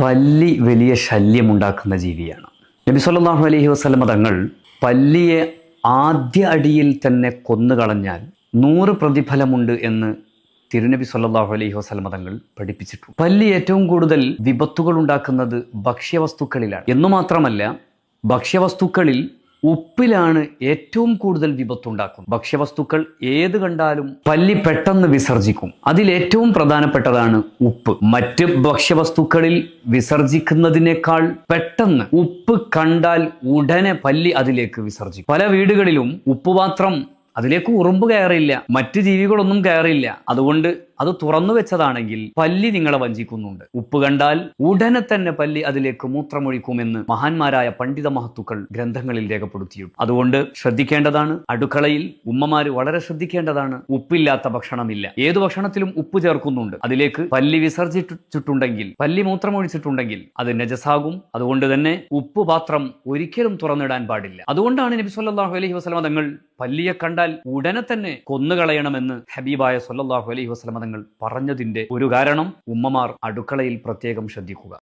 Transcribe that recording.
പല്ലി വലിയ ശല്യമുണ്ടാക്കുന്ന ജീവിയാണ്. നബി സല്ലല്ലാഹു അലൈഹി വസല്ലമ തങ്ങൾ പല്ലിയെ ആദ്യ അടിയിൽ തന്നെ കൊന്നുകളഞ്ഞാൽ 100 പ്രതിഫലമുണ്ട് എന്ന് തിരുനബി സല്ലല്ലാഹു അലൈഹി വസല്ലമ തങ്ങൾ പഠിപ്പിച്ചിട്ടുണ്ട്. പല്ലി ഏറ്റവും കൂടുതൽ വിപത്തുകൾ ഉണ്ടാക്കുന്നത് ഭക്ഷ്യവസ്തുക്കളിലാണ്. എന്നു മാത്രമല്ല, ഭക്ഷ്യവസ്തുക്കളിൽ ഉപ്പിലാണ് ഏറ്റവും കൂടുതൽ വിപത്തുണ്ടാക്കുന്നത്. ഭക്ഷ്യവസ്തുക്കൾ ഏത് കണ്ടാലും പല്ലി പെട്ടെന്ന് വിസർജിക്കും. അതിലേറ്റവും പ്രധാനപ്പെട്ടതാണ് ഉപ്പ്. മറ്റ് ഭക്ഷ്യവസ്തുക്കളിൽ വിസർജിക്കുന്നതിനേക്കാൾ പെട്ടെന്ന് ഉപ്പ് കണ്ടാൽ ഉടനെ പല്ലി അതിലേക്ക് വിസർജിക്കും. പല വീടുകളിലും ഉപ്പുപാത്രം അതിലേക്ക് ഉറുമ്പ് കയറില്ല, മറ്റ് ജീവികളൊന്നും കയറില്ല. അതുകൊണ്ട് അത് തുറന്നു വെച്ചതാണെങ്കിൽ പല്ലി നിങ്ങളെ വഞ്ചിക്കുന്നുണ്ട്. ഉപ്പ് കണ്ടാൽ ഉടനെ തന്നെ പല്ലി അതിലേക്ക് മൂത്രമൊഴിക്കുമെന്ന് മഹാന്മാരായ പണ്ഡിത മഹത്തുക്കൾ ഗ്രന്ഥങ്ങളിൽ രേഖപ്പെടുത്തിയിട്ടുണ്ട്. അതുകൊണ്ട് ശ്രദ്ധിക്കേണ്ടതാണ്. അടുക്കളയിൽ ഉമ്മമാര് വളരെ ശ്രദ്ധിക്കേണ്ടതാണ്. ഉപ്പില്ലാത്ത ഭക്ഷണമില്ല. ഏതു ഭക്ഷണത്തിലും ഉപ്പ് ചേർക്കുന്നുണ്ട്. അതിലേക്ക് പല്ലി വിസർജിച്ചിട്ടുണ്ടെങ്കിൽ, പല്ലി മൂത്രമൊഴിച്ചിട്ടുണ്ടെങ്കിൽ അത് നജസാകും. അതുകൊണ്ട് തന്നെ ഉപ്പ് പാത്രം ഒരിക്കലും തുറന്നിടാൻ പാടില്ല. അതുകൊണ്ടാണ് നബി സല്ലല്ലാഹു അലൈഹി വസല്ലമ തങ്ങൾ പല്ലിയെ കണ്ടാൽ ഉടനെ തന്നെ കൊന്നുകളയണമെന്ന് ഹബീബായ സല്ലല്ലാഹു അലൈഹി വസല്ലമ തങ്ങൾ പറഞ്ഞതിന്റെ ഒരു കാരണം ഉമ്മമാർ അടുക്കളയിൽ പ്രത്യേകം ശ്രദ്ധിക്കുക.